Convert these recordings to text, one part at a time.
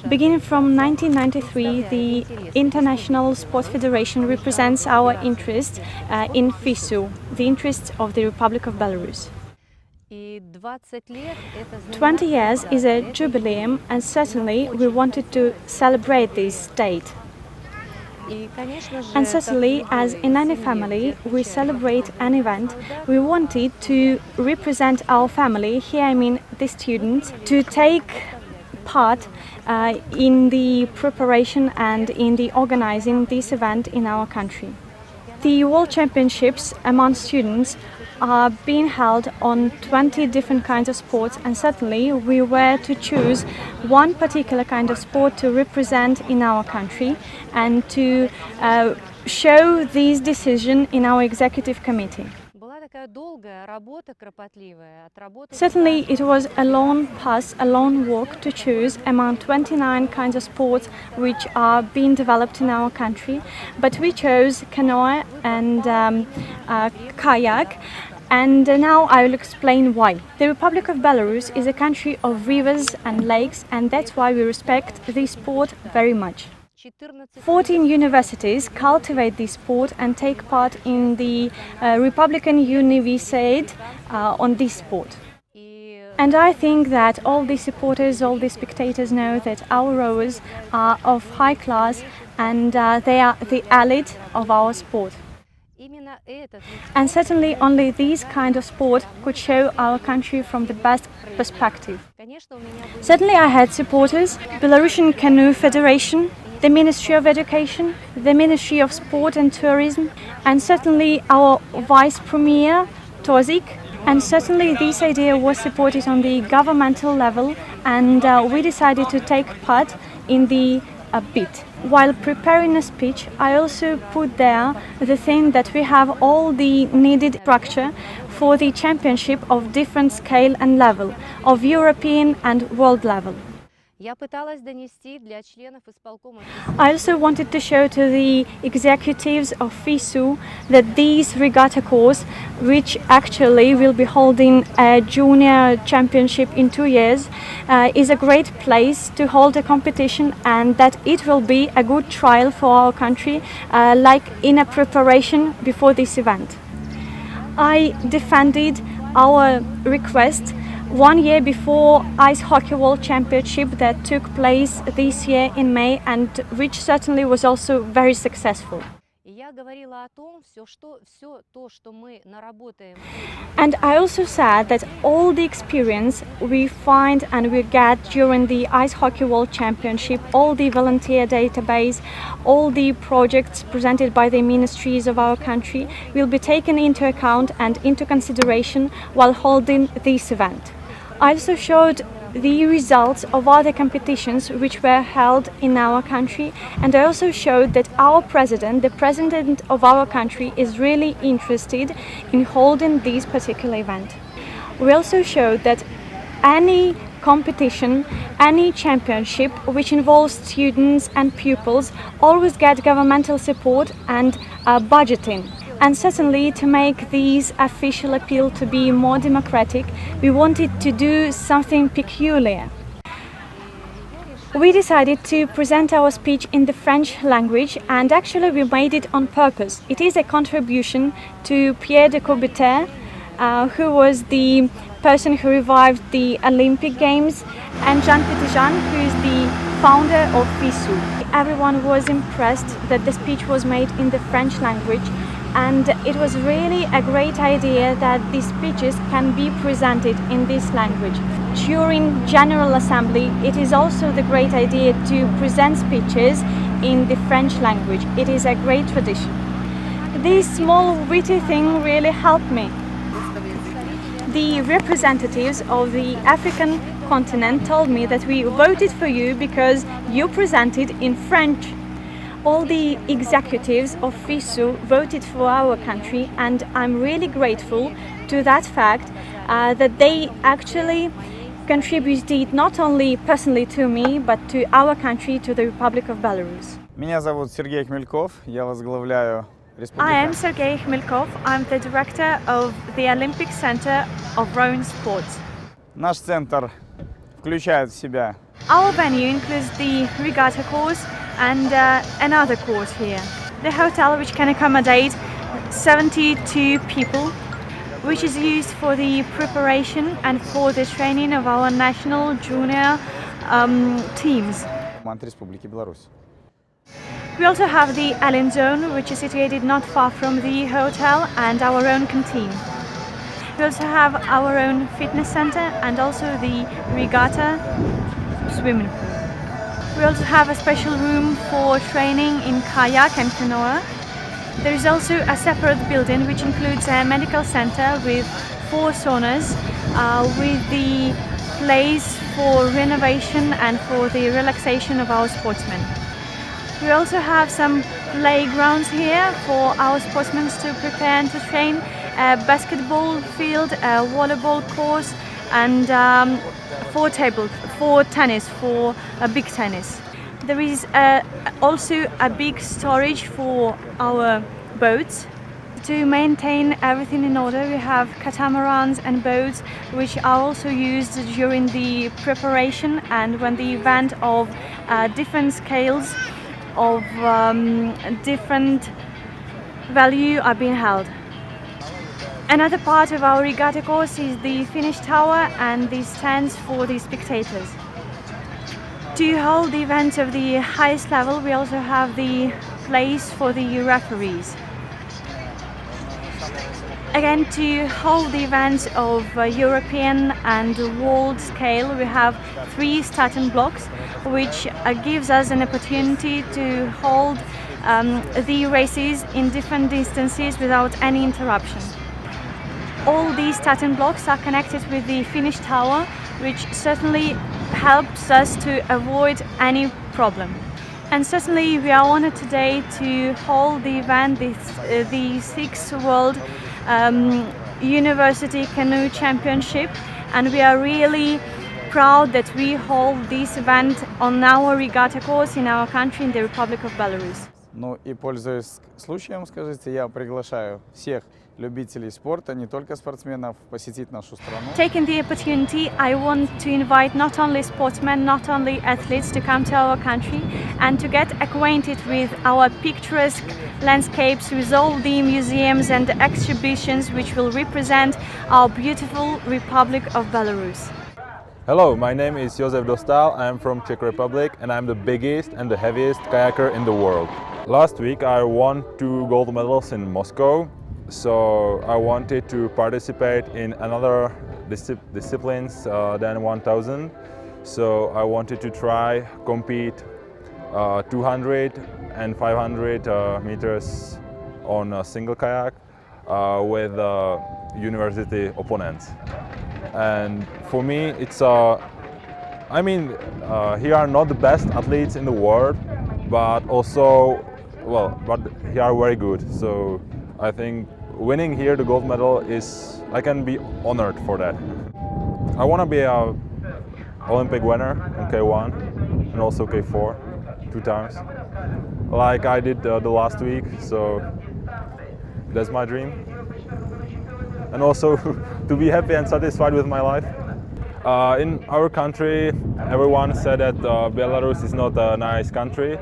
Beginning from 1993, the International Sports Federation represents our interest in FISU, the interests of the Republic of Belarus. 20 years is a jubileum, and certainly we wanted to celebrate this date. And certainly, as in any family, we celebrate an event. We wanted to represent our family, here I mean the students, to take part in the preparation and in the organizing this event in our country. The World Championships among students are being held on 20 different kinds of sports, and certainly we were to choose one particular kind of sport to represent in our country and to show this decision in our executive committee. Certainly it was a long path, a long walk to choose among 29 kinds of sports which are being developed in our country, but we chose canoe and kayak, and now I will explain why. The Republic of Belarus is a country of rivers and lakes, and that's why we respect this sport very much. 14 universities cultivate this sport and take part in the Republican Universiade on this sport. And I think that all the supporters, all the spectators know that our rowers are of high class, and they are the elite of our sport. And certainly only this kind of sport could show our country from the best perspective. Certainly I had supporters, Belarusian Canoe Federation, the Ministry of Education, the Ministry of Sport and Tourism, and certainly our Vice Premier, Tozik. And certainly this idea was supported on the governmental level, and we decided to take part in the bid. While preparing a speech, I also put there the thing that we have all the needed structure for the championship of different scale and level, of European and world level. I also wanted to show to the executives of FISU that this regatta course, which actually will be holding a junior championship in 2 years, is a great place to hold a competition, and that it will be a good trial for our country, like in a preparation before this event. I defended our request 1 year before Ice Hockey World Championship that took place this year in May, and which certainly was also very successful. And I also said that all the experience we find and we get during the Ice Hockey World Championship, all the volunteer database, all the projects presented by the ministries of our country will be taken into account and into consideration while holding this event. I also showed the results of other competitions which were held in our country, and I also showed that our president, the president of our country, is really interested in holding this particular event. We also showed that any competition, any championship which involves students and pupils always get governmental support and budgeting. And certainly, to make this official appeal to be more democratic, we wanted to do something peculiar. We decided to present our speech in the French language, and actually we made it on purpose. It is a contribution to Pierre de Coubertin, who was the person who revived the Olympic Games, and Jean Petitjean, who is the founder of FISU. Everyone was impressed that the speech was made in the French language, and it was really a great idea that these speeches can be presented in this language. During General Assembly, it is also the great idea to present speeches in the French language. It is a great tradition. This small witty thing really helped me. The representatives of the African continent told me that we voted for you because you presented in French. All the executives of FISU voted for our country, and I'm really grateful to that fact that they actually contributed not only personally to me, but to our country, to the Republic of Belarus. Меня зовут Сергей Хмельков, я возглавляю I am Sergei Khmelkov. I'm the director of the Olympic Center of Rowing Sports. Наш центр включает в себя Our venue includes the regatta course and another course here. The hotel, which can accommodate 72 people, which is used for the preparation and for the training of our national junior teams. команд Республики Беларусь. We also have the Allen Zone, which is situated not far from the hotel, and our own canteen. We also have our own fitness center and also the regatta swimming pool. We also have a special room for training in kayak and canoe. There is also a separate building which includes a medical center with 4 saunas, with the place for renovation and for the relaxation of our sportsmen. We also have some playgrounds here for our sportsmen to prepare and to train, a basketball field, a volleyball course, and for tennis, for a big tennis. There is also a big storage for our boats. To maintain everything in order, we have catamarans and boats which are also used during the preparation and when the event of different scales of different value are being held. Another part of our regatta course is the finish tower and the stands for the spectators. To hold the events of the highest level, we also have the place for the referees. Again, to hold the events of European and world scale, we have 3 starting blocks, which gives us an opportunity to hold the races in different distances without any interruption. All these starting blocks are connected with the finish tower, which certainly helps us to avoid any problem. And certainly we are honored today to hold the event, the 6th World University Canoe Championship, and we are really proud that we hold this event on our regatta course in our country, in the Republic of Belarus. Ну и, пользуясь случаем, скажите, я приглашаю всех любителей спорта, не только спортсменов, посетить нашу страну. Taking the opportunity, I want to invite not only sportsmen, not only athletes to come to our country and to get acquainted with our picturesque landscapes, with all the museums and exhibitions which will represent our beautiful Republic of Belarus. Hello, my name is Josef Dostal. I am from Czech Republic and I'm the biggest and the heaviest kayaker in the world. Last week I won 2 gold medals in Moscow, so I wanted to participate in another disciplines than 1000. So I wanted to try compete 200 and 500 meters on a single kayak with university opponents. And for me, it's here are not the best athletes in the world, but also, but here are very good. So I think winning here the gold medal I can be honored for that. I want to be a Olympic winner in K1 and also K4 2 times, like I did the last week. So that's my dream. And also to be happy and satisfied with my life. In our country, everyone said that Belarus is not a nice country,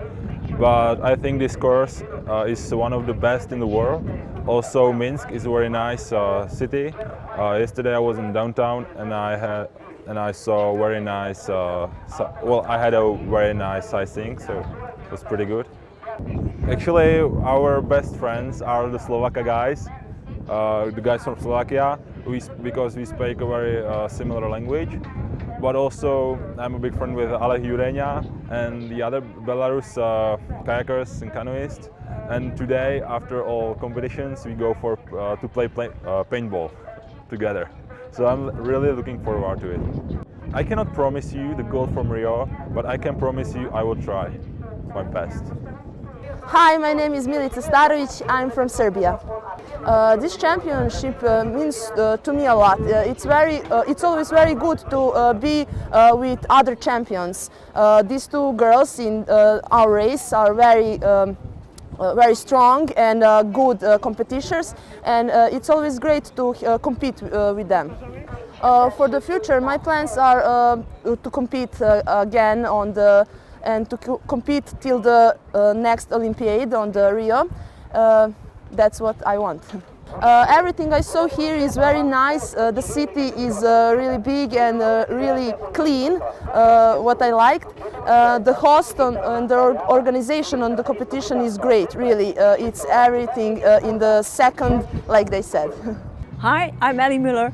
but I think this course is one of the best in the world. Also, Minsk is a very nice city. Yesterday I was in downtown and I saw very nice. I had a very nice sightseeing, so it was pretty good. Actually, our best friends are the Slovak guys. The guys from Slovakia, because we speak a very similar language. But also, I'm a big friend with Aleh Jureňa and the other Belarus kayakers and canoeists. And today, after all competitions, we go to play paintball together. So I'm really looking forward to it. I cannot promise you the gold from Rio, but I can promise you I will try my best. Hi, my name is Milica Starović. I'm from Serbia. This championship means to me a lot. It's always very good to be with other champions. These 2 girls in our race are very strong and good competitors, and it's always great to compete with them. For the future, my plans are to compete again and to compete till the next Olympiad on the Rio. That's what I want. Everything I saw here is very nice. The city is really big and really clean, what I liked. The host and the organization on the competition is great, really. It's everything in the second, like they said. Hi, I'm Ellie Muller.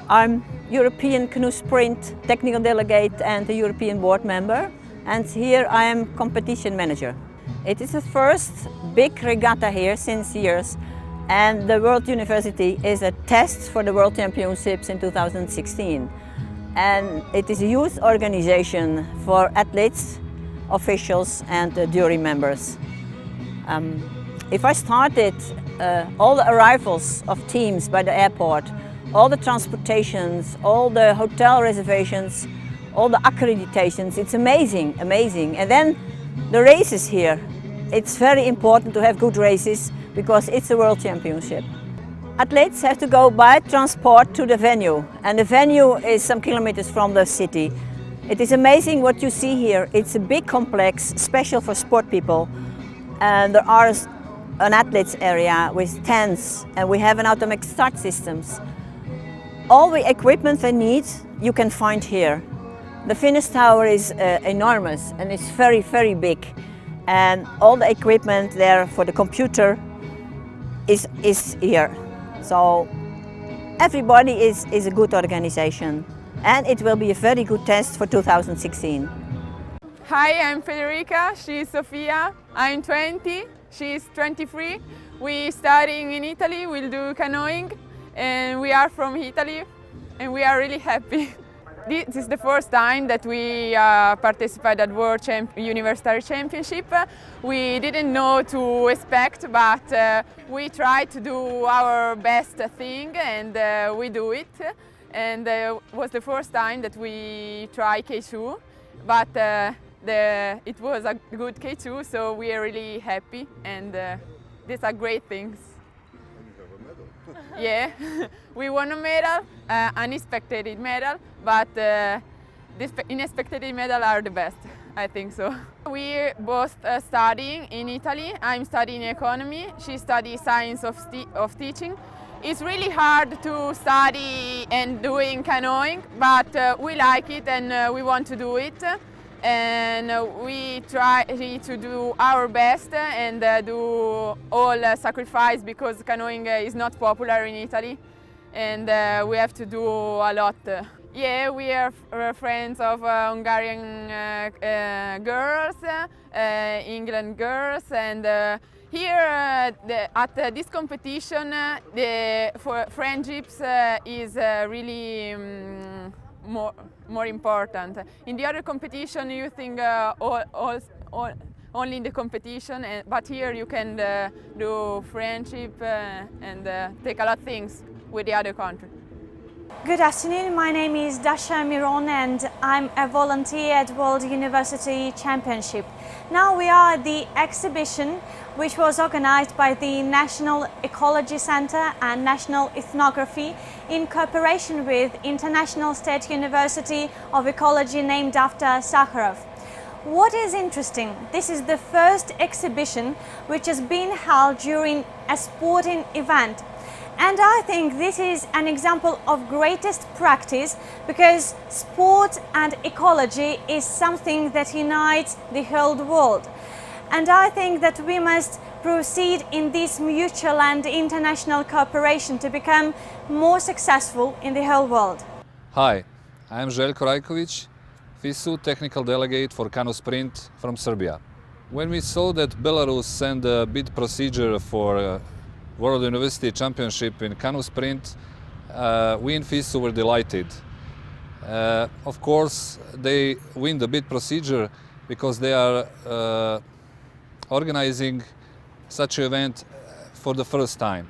I'm European Canoe Sprint Technical Delegate and a European Board Member. And here I am Competition Manager. It is the first big regatta here since years. And the World University is a test for the World Championships in 2016. And it is a youth organization for athletes, officials and jury members. If I started all the arrivals of teams by the airport, all the transportations, all the hotel reservations, all the accreditations, it's amazing, amazing. And then the races here. It's very important to have good races because it's a World Championship. Athletes have to go by transport to the venue, and the venue is some kilometers from the city. It is amazing what you see here. It's a big complex, special for sport people, and there are an athletes area with tents, and we have an automatic start systems. All the equipment they need, you can find here. The finish tower is enormous, and it's very, very big. And all the equipment there for the computer is here. So everybody is a good organization, and it will be a very good test for 2016. Hi, I'm Federica, she's Sofia, I'm 20, she's 23. We're studying in Italy, we'll do canoeing, and we are from Italy, and we are really happy. This is the first time that we participate at World University Championship. We didn't know what to expect, but we tried to do our best thing, and we do it. And it was the first time that we tried K2, but it was a good K2, so we are really happy, and these are great things. Yeah, we won a medal, unexpected medal, but these unexpected medals are the best, I think so. We're both studying in Italy. I'm studying economy, she studies science of teaching. It's really hard to study and doing canoeing, but we like it and we want to do it. And we try to do our best and do all sacrifice because canoeing is not popular in Italy, and we have to do a lot. Yeah, we are friends of Hungarian girls, England girls, and here at this competition the friendships is really more important. In the other competition you think only in the competition, but here you can do friendship and take a lot of things with the other country. Good afternoon, my name is Dasha Miron and I'm a volunteer at World University Championship. Now we are at the exhibition which was organized by the National Ecology Center and National Ethnography in cooperation with International State University of Ecology named after Sakharov. What is interesting, this is the first exhibition which has been held during a sporting event. And I think this is an example of greatest practice because sport and ecology is something that unites the whole world. And I think that we must proceed in this mutual and international cooperation to become more successful in the whole world. Hi, I am Željko Rajković, FISU Technical Delegate for Canoe Sprint from Serbia. When we saw that Belarus sent a bid procedure for World University Championship in Canoe Sprint, we in FISU were delighted. Of course, they win the bid procedure because they are organizing such an event for the first time.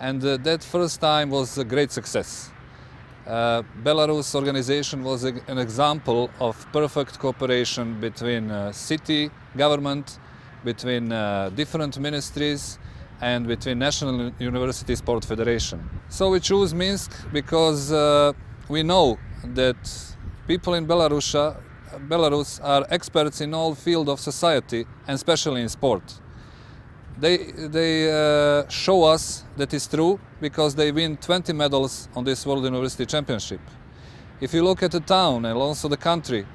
And that first time was a great success. Belarus organization was an example of perfect cooperation between city government, between different ministries, and between National University Sport Federation. So we choose Minsk because we know that people in Belarus are experts in all fields of society and especially in sport. They show us that it's true because they win 20 medals on this World University Championship. If you look at the town and also the country,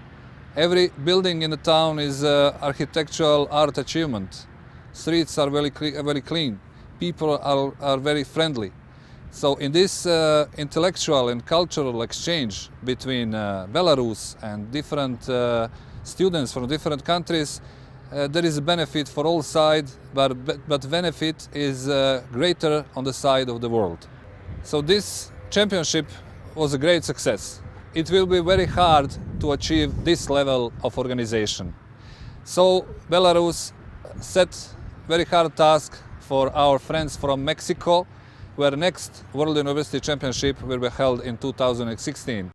every building in the town is architectural art achievement. Streets are very clean. People are very friendly. So in this intellectual and cultural exchange between Belarus and different students from different countries, there is a benefit for all sides, but benefit is greater on the side of the world. So this championship was a great success. It will be very hard to achieve this level of organization. So Belarus set very hard task for our friends from Mexico, where next World University Championship will be held in 2016.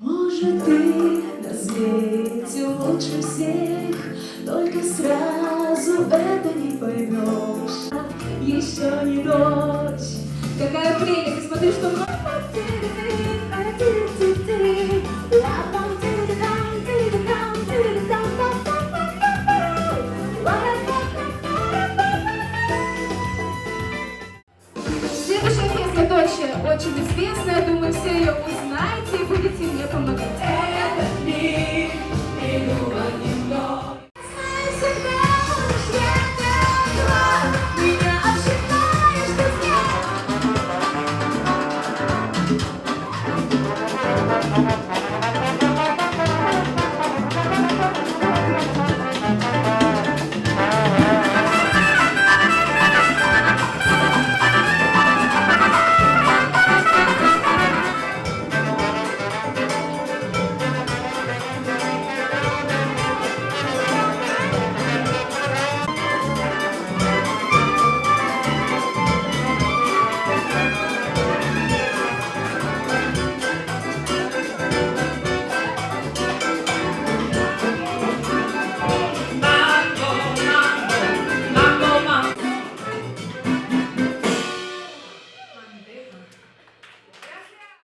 Может, ты на свете лучше всех, только сразу это не поймешь. Еще не ночь, какая прелесть, смотри, что следующая песня тоже очень известная, думаю, все ее узнаете и будете мне помогать. Это мир, и